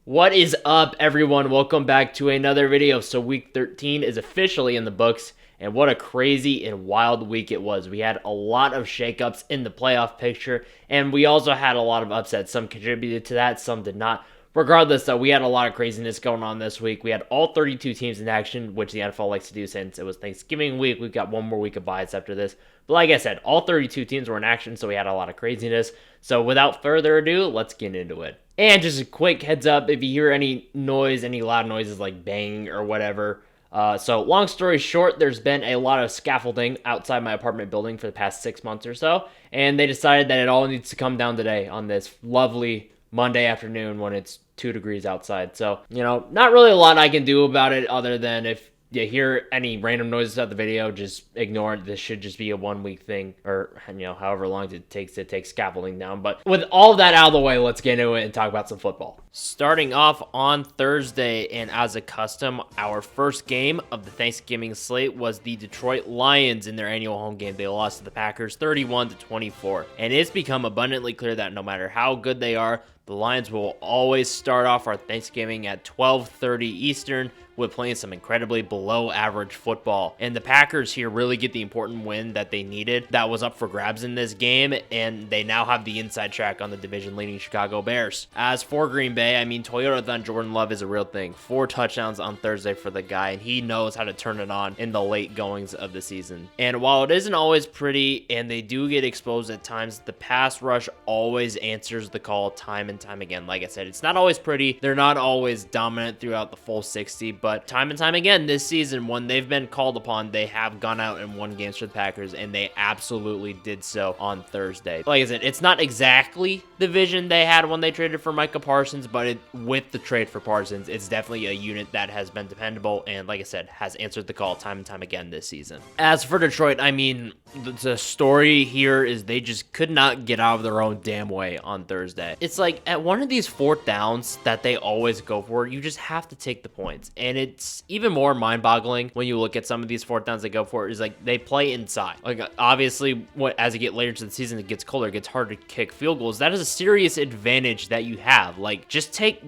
What is up, everyone? Welcome back to another video. So week 13 is officially in the books, and what a crazy and wild week it was. We had a lot of shakeups in the playoff picture, and we also had a lot of upsets. Some contributed to that, some did not. Regardless, though, we had a lot of craziness going on this week. We had all 32 teams in action, which the NFL likes to do since it was Thanksgiving week. We've got one more week of byes after this. But like I said, all 32 teams were in action, so we had a lot of craziness. So without further ado, let's get into it. And just a quick heads up, if you hear any noise, any loud noises like banging or whatever. So long story short, there's been a lot of scaffolding outside my apartment building for the past 6 months or so. And they decided that it all needs to come down today on this lovely Monday afternoon when it's 2 degrees outside. So, not really a lot I can do about it other than if you hear any random noises at the video, just ignore it. This should just be a 1 week thing, or however long it takes to take scaffolding down. But with all of that out of the way, let's get into it and talk about some football. Starting off on Thursday, and as a custom, our first game of the Thanksgiving slate was the Detroit Lions in their annual home game. They lost to the Packers 31-24, and it's become abundantly clear that no matter how good they are, the Lions will always start off our Thanksgiving at 12:30 Eastern with playing some incredibly below average football. And the Packers here really get the important win that they needed that was up for grabs in this game, and they now have the inside track on the division leading Chicago Bears. As for Green Bay, Toyota Jordan Love is a real thing. 4 touchdowns on Thursday for the guy, and he knows how to turn it on in the late goings of the season. And while it isn't always pretty and they do get exposed at times, the pass rush always answers the call time and time again. Like I said, it's not always pretty. They're not always dominant throughout the full 60, but time and time again this season, when they've been called upon, they have gone out and won games for the Packers, and they absolutely did so on Thursday. Like I said, it's not exactly the vision they had when they traded for Micah Parsons, but with the trade for Parsons, it's definitely a unit that has been dependable and, like I said, has answered the call time and time again this season. As for Detroit, the story here is they just could not get out of their own damn way on Thursday. It's like at one of these 4th downs that they always go for, you just have to take the points. And it's even more mind-boggling when you look at some of these 4th downs they go for, is like they play inside. Like obviously, as you get later into the season, it gets colder, it gets harder to kick field goals. That is a serious advantage that you have. Like, just take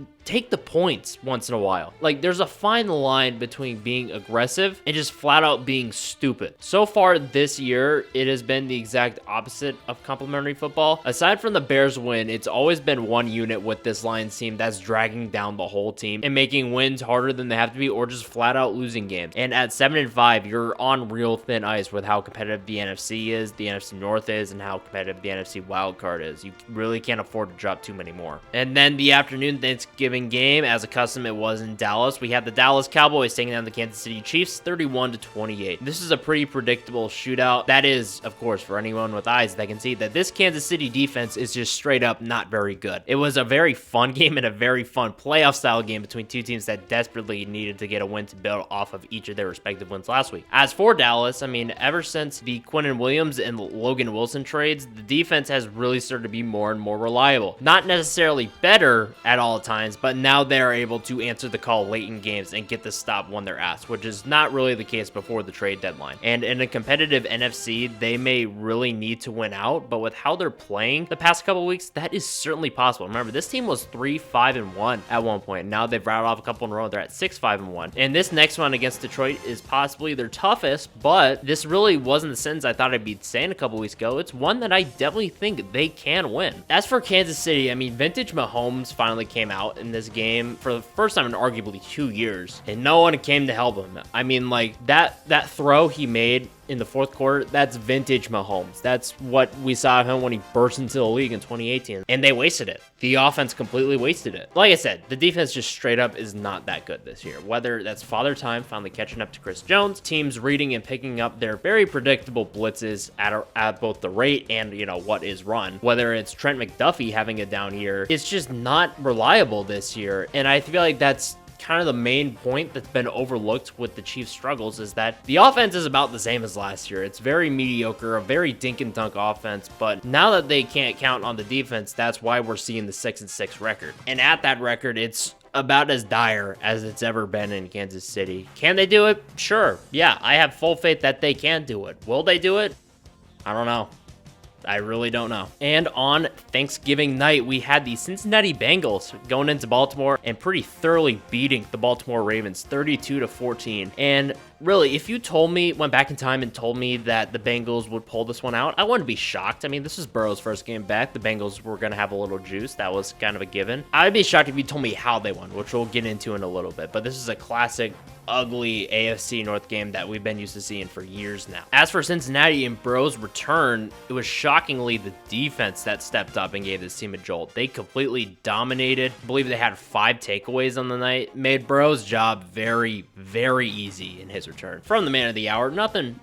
the points once in a while. Like, there's a fine line between being aggressive and just flat out being stupid. So far this year, it has been the exact opposite of complimentary football. Aside from the Bears win, it's always been one unit with this Lions team that's dragging down the whole team and making wins harder than they have to be, or just flat out losing games. And at 7-5, you're on real thin ice with how competitive the NFC is, the NFC North is, and how competitive the NFC wildcard is. You really can't afford to drop too many more. And then the afternoon Thanksgiving game, as a custom, it was in Dallas. We had the Dallas Cowboys taking down the Kansas City Chiefs 31-28. This is a pretty predictable shootout. That is, of course, for anyone with eyes that can see that this Kansas City defense is just straight up not very good. It was a very fun game and a very fun playoff style game between two teams that desperately needed to get a win to build off of each of their respective wins last week. As for Dallas, ever since the Quinnen Williams and Logan Wilson trades, the defense has really started to be more and more reliable. Not necessarily better at all times, but now they're able to answer the call late in games and get the stop when they're asked, which is not really the case before the trade deadline. And in a competitive NFC, they may really need to win out, but with how they're playing the past couple weeks, that is certainly possible. Remember, this team was 3-5-1 at one point. Now they've rattled off a couple in a row. They're at 6-5-1. And this next one against Detroit is possibly their toughest, but this really wasn't the sentence I thought I'd be saying a couple weeks ago. It's one that I definitely think they can win. As for Kansas City, vintage Mahomes finally came out in this game for the first time in arguably 2 years, and no one came to help him. That throw he made in the 4th quarter, that's vintage Mahomes. That's what we saw of him when he burst into the league in 2018, and they wasted it. The offense completely wasted it. Like I said, the defense just straight up is not that good this year. Whether that's Father Time finally catching up to Chris Jones, teams reading and picking up their very predictable blitzes at both the rate and, what is run. Whether it's Trent McDuffie having a down year, it's just not reliable this year, and I feel like that's kind of the main point that's been overlooked with the Chiefs' struggles, is that the offense is about the same as last year. It's very mediocre, a very dink and dunk offense, but now that they can't count on the defense, that's why we're seeing the 6-6 record. And at that record, it's about as dire as it's ever been in Kansas City. Can they do it? Sure. Yeah, I have full faith that they can do it. Will they do it? I don't know. I really don't know. And on Thanksgiving night, we had the Cincinnati Bengals going into Baltimore and pretty thoroughly beating the Baltimore Ravens 32-14. And really, if you went back in time and told me that the Bengals would pull this one out, I wouldn't be shocked. I mean, this is Burrow's first game back. The Bengals were going to have a little juice. That was kind of a given. I'd be shocked if you told me how they won, which we'll get into in a little bit. But this is a classic, ugly AFC North game that we've been used to seeing for years now. As for Cincinnati and Burrow's return, it was shockingly the defense that stepped up and gave this team a jolt. They completely dominated. I believe they had 5 takeaways on the night. Made Burrow's job very, very easy in his return. From the man of the hour, nothing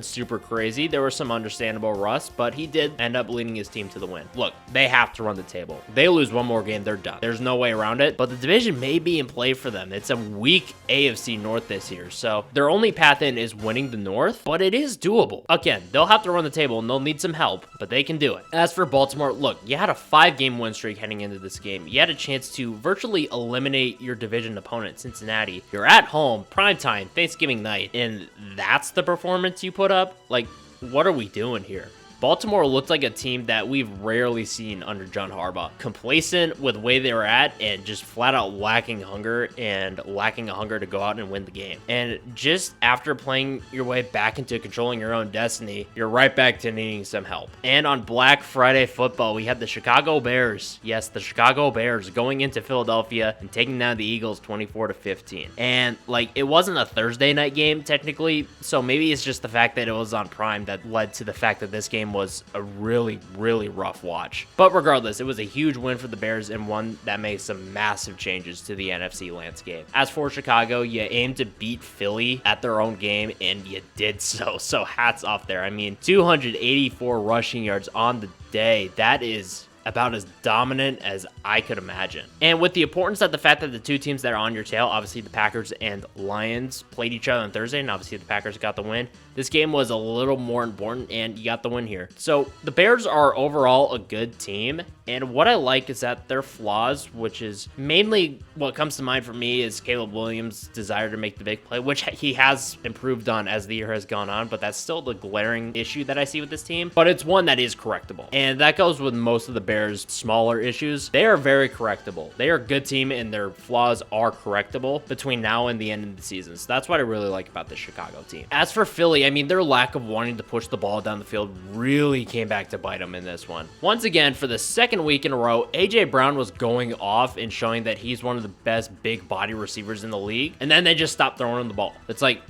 super crazy. There was some understandable rust, but he did end up leading his team to the win. Look, they have to run the table. They lose one more game, they're done. There's no way around it, but the division may be in play for them. It's a weak AFC North this year, so their only path in is winning the North, but it is doable. Again, they'll have to run the table and they'll need some help, but they can do it. As for Baltimore, look, you had a 5-game win streak heading into this game. You had a chance to virtually eliminate your division opponent, Cincinnati. You're at home, primetime, Thanksgiving night, and that's the performance you put up? Like, what are we doing here? Baltimore looked like a team that we've rarely seen under John Harbaugh. Complacent with the way they were at and just flat out lacking hunger to go out and win the game. And just after playing your way back into controlling your own destiny, you're right back to needing some help. And on Black Friday football, we had the Chicago Bears. Yes, the Chicago Bears going into Philadelphia and taking down the Eagles 24-15. And like, it wasn't a Thursday night game technically, so maybe it's just the fact that it was on Prime that led to the fact that this game was a really, really rough watch. But regardless, it was a huge win for the Bears and one that made some massive changes to the NFC landscape. As for Chicago, you aimed to beat Philly at their own game, and you did so. So hats off there. I mean, 284 rushing yards on the day. That is about as dominant as I could imagine. And with the importance of the fact that the two teams that are on your tail, obviously the Packers and Lions, played each other on Thursday, and obviously the Packers got the win, this game was a little more important, and you got the win here. So the Bears are overall a good team, and what I like is that their flaws, which is mainly what comes to mind for me, is Caleb Williams' desire to make the big play, which he has improved on as the year has gone on, but that's still the glaring issue that I see with this team. But it's one that is correctable, and that goes with most of the Bears' smaller issues. They are very correctable. They are a good team, and their flaws are correctable between now and the end of the season. So that's what I really like about the Chicago team. As for Philly, I mean, their lack of wanting to push the ball down the field really came back to bite them in this one. Once again, for the second week in a row, AJ Brown was going off and showing that he's one of the best big body receivers in the league, and then they just stopped throwing him the ball. It's like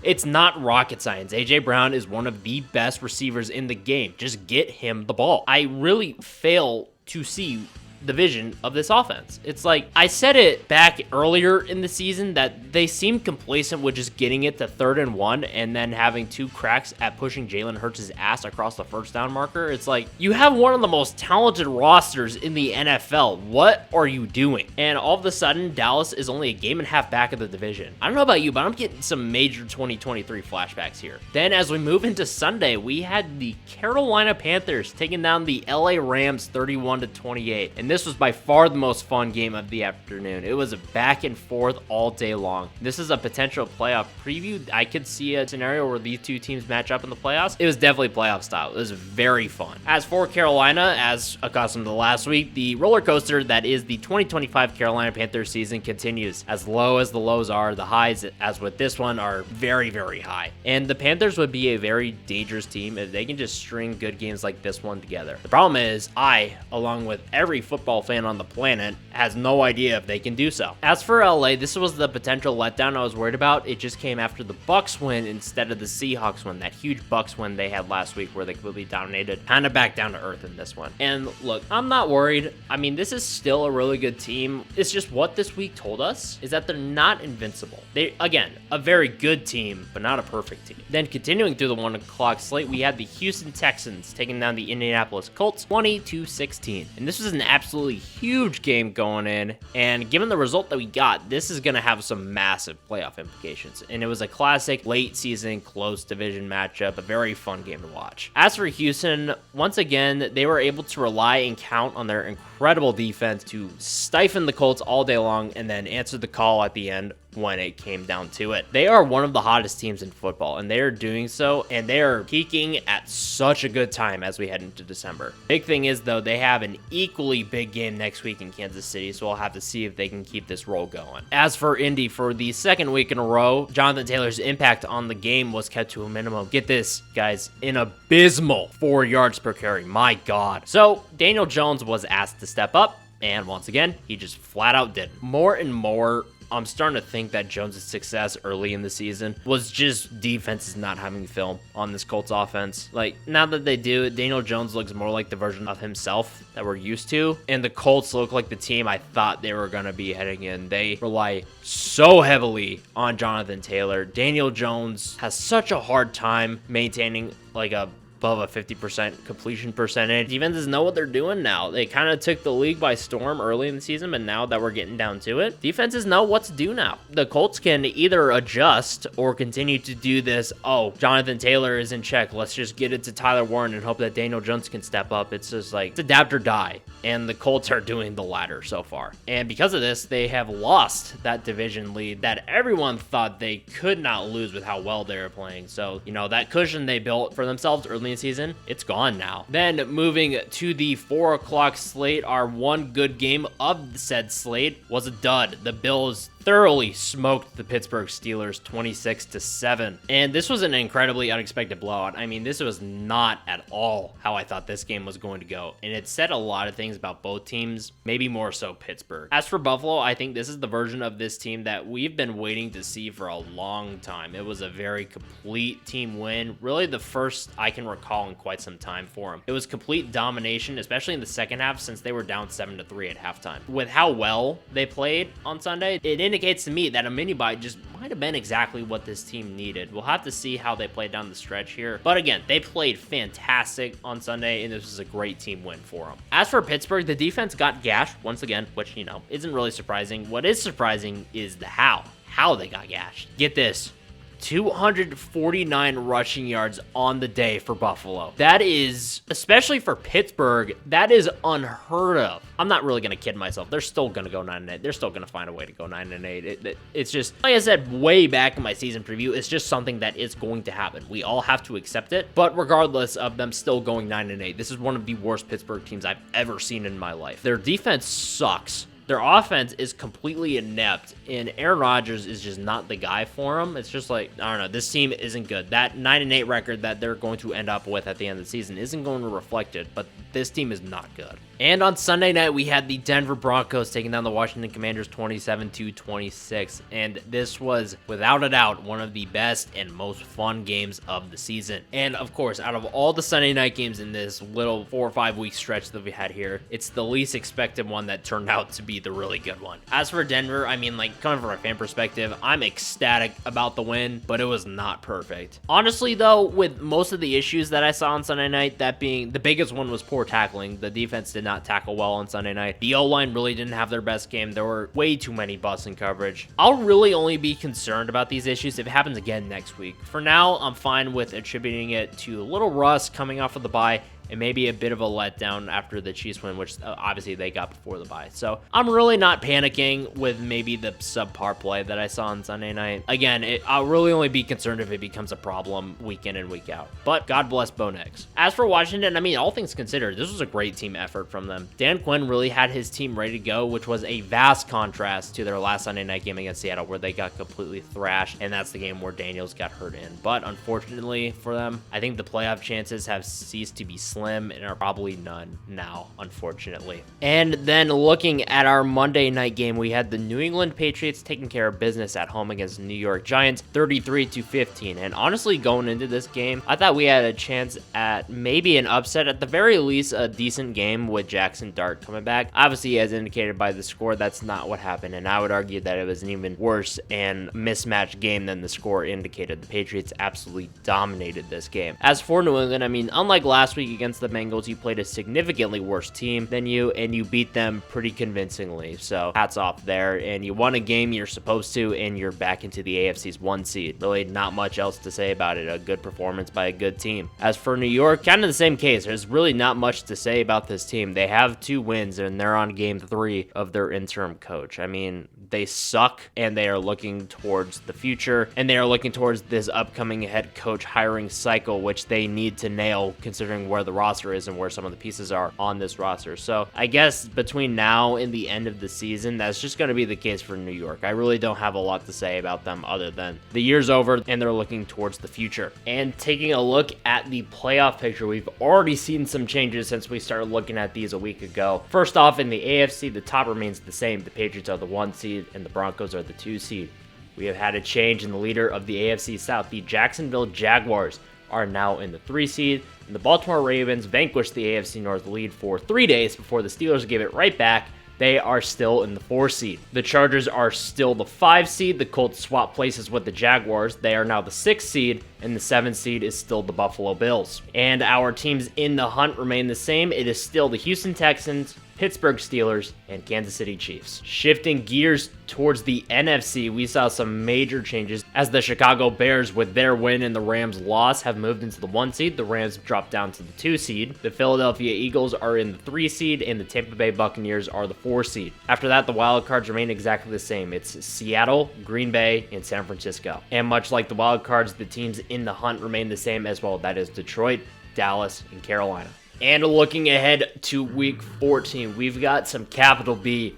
it's not rocket science. AJ Brown is one of the best receivers in the game. Just get him the ball. I really fail to see the vision of this offense. It's like, I said it back earlier in the season that they seem complacent with just getting it to 3rd and 1 and then having 2 cracks at pushing Jalen Hurts' ass across the first down marker. It's like, you have one of the most talented rosters in the NFL. What are you doing? And all of a sudden, Dallas is only a game and a half back of the division. I don't know about you, but I'm getting some major 2023 flashbacks here. Then as we move into Sunday, we had the Carolina Panthers taking down the LA Rams 31-28. And this was by far the most fun game of the afternoon. It was a back and forth all day long. This is a potential playoff preview. I could see a scenario where these two teams match up in the playoffs. It was definitely playoff style. It was very fun. As for Carolina, as accustomed to last week, the roller coaster that is the 2025 Carolina Panthers season continues. As low as the lows are, the highs, as with this one, are very, very high. And the Panthers would be a very dangerous team if they can just string good games like this one together. The problem is, I, along with every football fan on the planet, has no idea if they can do so. As for LA, this was the potential letdown I was worried about. It just came after the Bucs win instead of the Seahawks win, that huge Bucs win they had last week where they completely dominated, kind of back down to earth in this one. And look, I'm not worried. I mean, this is still a really good team. It's just what this week told us is that they're not invincible. They, again, a very good team, but not a perfect team. Then continuing through the 1 o'clock slate, we had the Houston Texans taking down the Indianapolis Colts 20-16. And this was an absolutely huge game going in, and given the result that we got, this is going to have some massive playoff implications. And it was a classic late season close division matchup, a very fun game to watch. As for Houston, once again, they were able to rely and count on their incredible incredible defense to stifle the Colts all day long and then answer the call at the end when it came down to it. They are one of the hottest teams in football, and they are doing so, and they are peaking at such a good time as we head into December. Big thing is, though, they have an equally big game next week in Kansas City, so we'll have to see if they can keep this roll going. As for Indy, for the second week in a row, Jonathan Taylor's impact on the game was kept to a minimum. Get this, guys, an abysmal 4 yards per carry. My God. So Daniel Jones was asked to step up, and once again, he just flat out did. More and more, I'm starting to think that Jones' success early in the season was just defenses not having film on this Colts offense. Like, now that they do, Daniel Jones looks more like the version of himself that we're used to, and the Colts look like the team I thought they were going to be heading in. They rely so heavily on Jonathan Taylor. Daniel Jones has such a hard time maintaining like above a 50% completion percentage. Defenses know what they're doing now. They kind of took the league by storm early in the season, but now that we're getting down to it, defenses know what to do now. The Colts can either adjust or continue to do this, oh, Jonathan Taylor is in check, let's just get it to Tyler Warren and hope that Daniel Jones can step up. It's just like, it's adapt or die. And the Colts are doing the latter so far. And because of this, they have lost that division lead that everyone thought they could not lose with how well they were playing. So, you know, that cushion they built for themselves early in the season, it's gone now. Then moving to the 4 o'clock slate, our one good game of said slate was a dud. The Bills thoroughly smoked the Pittsburgh Steelers 26-7. And this was an incredibly unexpected blowout. I mean, this was not at all how I thought this game was going to go. And it said a lot of things about both teams, maybe more so Pittsburgh. As for Buffalo, I think this is the version of this team that we've been waiting to see for a long time. It was a very complete team win, really the first I can recall in quite some time for them. It was complete domination, especially in the second half, since they were down 7-3 at halftime. With how well they played on Sunday, it indicates to me that a mini bye just might have been exactly what this team needed. We'll have to see how they play down the stretch here. But again, they played fantastic on Sunday, and this was a great team win for them. As for Pittsburgh, the defense got gashed once again, which, you know, isn't really surprising. What is surprising is the how they got gashed. Get this. 249 rushing yards on the day for Buffalo. That is, especially for Pittsburgh, that is unheard of. I'm not really going to kid myself. They're still going to go 9-8. They're still going to find a way to go 9-8. It's just, like I said way back in my season preview, it's just something that is going to happen. We all have to accept it. But regardless of them still going 9-8, this is one of the worst Pittsburgh teams I've ever seen in my life. Their defense sucks. Their offense is completely inept, and Aaron Rodgers is just not the guy for them. It's just like, I don't know, this team isn't good. That 9-8 record that they're going to end up with at the end of the season isn't going to reflect it, but this team is not good. And on Sunday night, we had the Denver Broncos taking down the Washington Commanders 27-26, and this was, without a doubt, one of the best and most fun games of the season. And of course, out of all the Sunday night games in this little 4 or 5 week stretch that we had here, it's the least expected one that turned out to be the really good one. As for Denver, I mean, like, coming from a fan perspective, I'm ecstatic about the win, but it was not perfect. Honestly, though, with most of the issues that I saw on Sunday night, that being the biggest one was poor tackling. The defense did not tackle well on Sunday night. The O-line really didn't have their best game. There were way too many busts in coverage. I'll really only be concerned about these issues if it happens again next week. For now, I'm fine with attributing it to a little rust coming off of the bye, and maybe a bit of a letdown after the Chiefs win, which obviously they got before the bye. So I'm really not panicking with maybe the subpar play that I saw on Sunday night. Again, I'll really only be concerned if it becomes a problem week in and week out. But God bless Bo Nix. As for Washington, I mean, all things considered, this was a great team effort from them. Dan Quinn really had his team ready to go, which was a vast contrast to their last Sunday night game against Seattle, where they got completely thrashed, and that's the game where Daniels got hurt in. But unfortunately for them, I think the playoff chances have ceased to be slim and are probably none now, unfortunately. And then looking at our Monday night game, we had the New England Patriots taking care of business at home against New York Giants 33-15. And honestly, going into this game, I thought we had a chance at maybe an upset, at the very least a decent game with Jackson Dart coming back. Obviously, as indicated by the score, that's not what happened, and I would argue that it was an even worse and mismatched game than the score indicated. The Patriots absolutely dominated this game. As for New England, I mean, unlike last week against against the Bengals, you played a significantly worse team than you, and you beat them pretty convincingly. So hats off there. And you won a game you're supposed to, and you're back into the AFC's 1 seed. Really not much else to say about it. A good performance by a good team. As for New York, kind of the same case. There's really not much to say about this team. They have 2 wins, and they're on game 3 of their interim coach. I mean, they suck, and they are looking towards the future, and they are looking towards this upcoming head coach hiring cycle, which they need to nail considering where the roster is and where some of the pieces are on this roster. So I guess between now and the end of the season, that's just going to be the case for New York. I really don't have a lot to say about them other than the year's over and they're looking towards the future. And taking a look at the playoff picture, we've already seen some changes since we started looking at these a week ago. First off, in the AFC, the top remains the same. The Patriots are the 1 seed and the Broncos are the 2 seed. We have had a change in the leader of the AFC South. The Jacksonville Jaguars are now in the 3 seed, and the Baltimore Ravens vanquished the AFC North lead for 3 days before the Steelers gave it right back. They are still in the 4 seed. The Chargers are still the 5 seed. The Colts swap places with the Jaguars. They are now the 6 seed, and the 7 seed is still the Buffalo Bills. And our teams in the hunt remain the same. It is still the Houston Texans, Pittsburgh Steelers, and Kansas City Chiefs. Shifting gears towards the NFC, we saw some major changes as the Chicago Bears, with their win and the Rams' loss, have moved into the 1 seed. The Rams dropped down to the 2 seed. The Philadelphia Eagles are in the 3 seed, and the Tampa Bay Buccaneers are the 4 seed. After that, the wild cards remain exactly the same. It's Seattle, Green Bay, and San Francisco. And much like the wild cards, the teams in the hunt remain the same as well. That is Detroit, Dallas, and Carolina. And looking ahead to week 14, we've got some capital B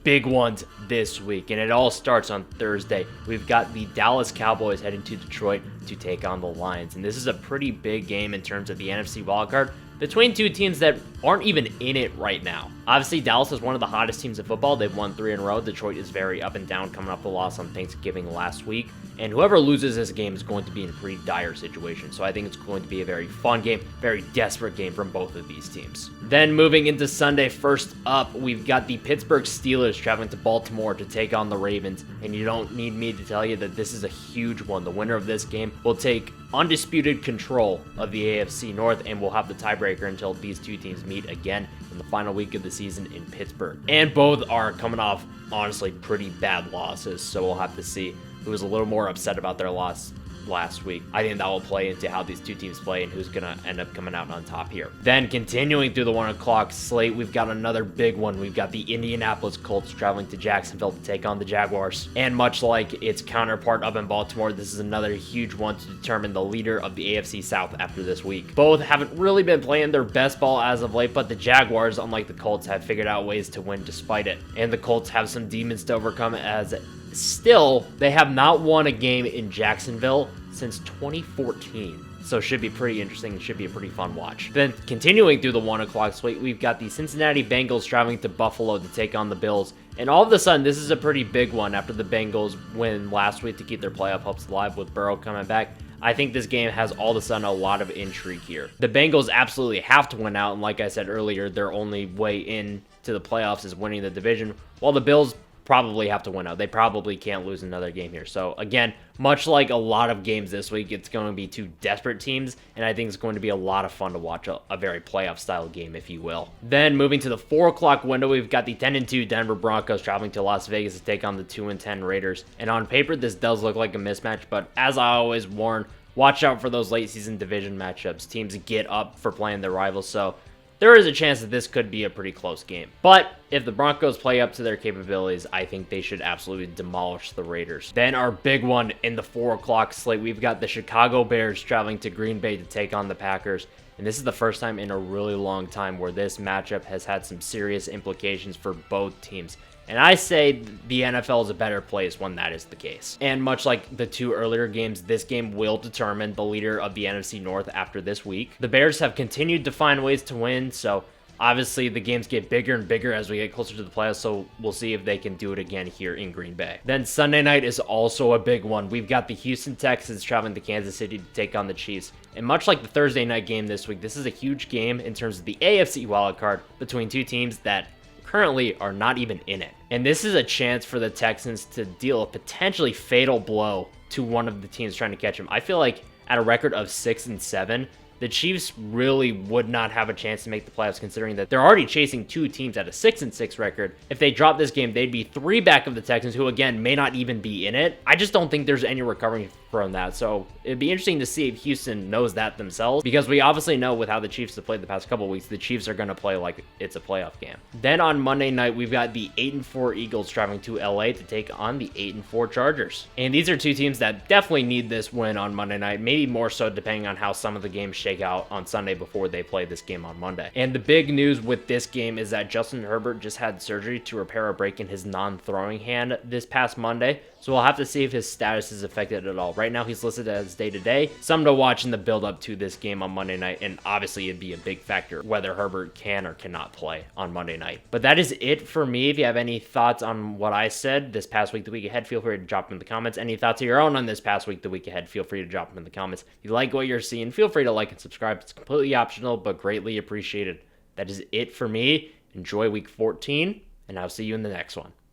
big ones this week, and it all starts on Thursday. We've got the Dallas Cowboys heading to Detroit to take on the Lions, and this is a pretty big game in terms of the NFC wildcard between 2 teams that aren't even in it right now. Obviously, Dallas is one of the hottest teams in football. They've won 3 in a row. Detroit is very up and down, coming off the loss on Thanksgiving last week. And whoever loses this game is going to be in a pretty dire situation. So I think it's going to be a very fun game, very desperate game from both of these teams. Then moving into Sunday, first up, we've got the Pittsburgh Steelers traveling to Baltimore to take on the Ravens. And you don't need me to tell you that this is a huge one. The winner of this game will take undisputed control of the AFC North, and we'll have the tiebreaker until these 2 teams meet again in the final week of the season in Pittsburgh. And both are coming off, honestly, pretty bad losses, so we'll have to see who was a little more upset about their loss last week. I think that will play into how these 2 teams play and who's going to end up coming out on top here. Then continuing through the 1 o'clock slate, we've got another big one. We've got the Indianapolis Colts traveling to Jacksonville to take on the Jaguars. And much like its counterpart up in Baltimore, this is another huge one to determine the leader of the AFC South after this week. Both haven't really been playing their best ball as of late, but the Jaguars, unlike the Colts, have figured out ways to win despite it. And the Colts have some demons to overcome, as still, they have not won a game in Jacksonville since 2014. So it should be pretty interesting. It should be a pretty fun watch. Then continuing through the 1 o'clock slate, we've got the Cincinnati Bengals traveling to Buffalo to take on the Bills. And all of a sudden, this is a pretty big one after the Bengals win last week to keep their playoff hopes alive with Burrow coming back. I think this game has all of a sudden a lot of intrigue here. The Bengals absolutely have to win out, and like I said earlier, their only way in to the playoffs is winning the division, while the Bills probably have to win out. They probably can't lose another game here. So again, much like a lot of games this week, it's going to be 2 desperate teams, and I think it's going to be a lot of fun to watch, a very playoff style game, if you will. Then moving to the 4 o'clock window, we've got the 10-2 Denver Broncos traveling to Las Vegas to take on the 2-10 Raiders. And on paper, this does look like a mismatch, but as I always warn, watch out for those late season division matchups. Teams get up for playing their rivals, so there is a chance that this could be a pretty close game. But if the Broncos play up to their capabilities, I think they should absolutely demolish the Raiders. Then our big one in the 4 o'clock slate, we've got the Chicago Bears traveling to Green Bay to take on the Packers. And this is the first time in a really long time where this matchup has had some serious implications for both teams. And I say the NFL is a better place when that is the case. And much like the 2 earlier games, this game will determine the leader of the NFC North after this week. The Bears have continued to find ways to win, so obviously the games get bigger and bigger as we get closer to the playoffs, so we'll see if they can do it again here in Green Bay. Then Sunday night is also a big one. We've got the Houston Texans traveling to Kansas City to take on the Chiefs. And much like the Thursday night game this week, this is a huge game in terms of the AFC wildcard between 2 teams that currently are not even in it. And this is a chance for the Texans to deal a potentially fatal blow to one of the teams trying to catch them. I feel like at a record of 6-7, the Chiefs really would not have a chance to make the playoffs, considering that they're already chasing two teams at a 6-6 record. If they drop this game, they'd be 3 back of the Texans, who again may not even be in it. I just don't think there's any recovering from that. So it'd be interesting to see if Houston knows that themselves, because we obviously know with how the Chiefs have played the past couple of weeks, the Chiefs are going to play like it's a playoff game. Then on Monday night, we've got the 8-4 Eagles traveling to LA to take on the 8-4 Chargers. And these are two teams that definitely need this win on Monday night, maybe more so depending on how some of the games shake out on Sunday before they play this game on Monday. And the big news with this game is that Justin Herbert just had surgery to repair a break in his non-throwing hand this past Monday. So we'll have to see if his status is affected at all. Right now, he's listed as day-to-day. Something to watch in the build-up to this game on Monday night, and obviously it'd be a big factor whether Herbert can or cannot play on Monday night. But that is it for me. If you have any thoughts on what I said this past week, the week ahead, feel free to drop them in the comments. Any thoughts of your own on this past week, the week ahead, feel free to drop them in the comments. If you like what you're seeing, feel free to like and subscribe. It's completely optional, but greatly appreciated. That is it for me. Enjoy week 14, and I'll see you in the next one.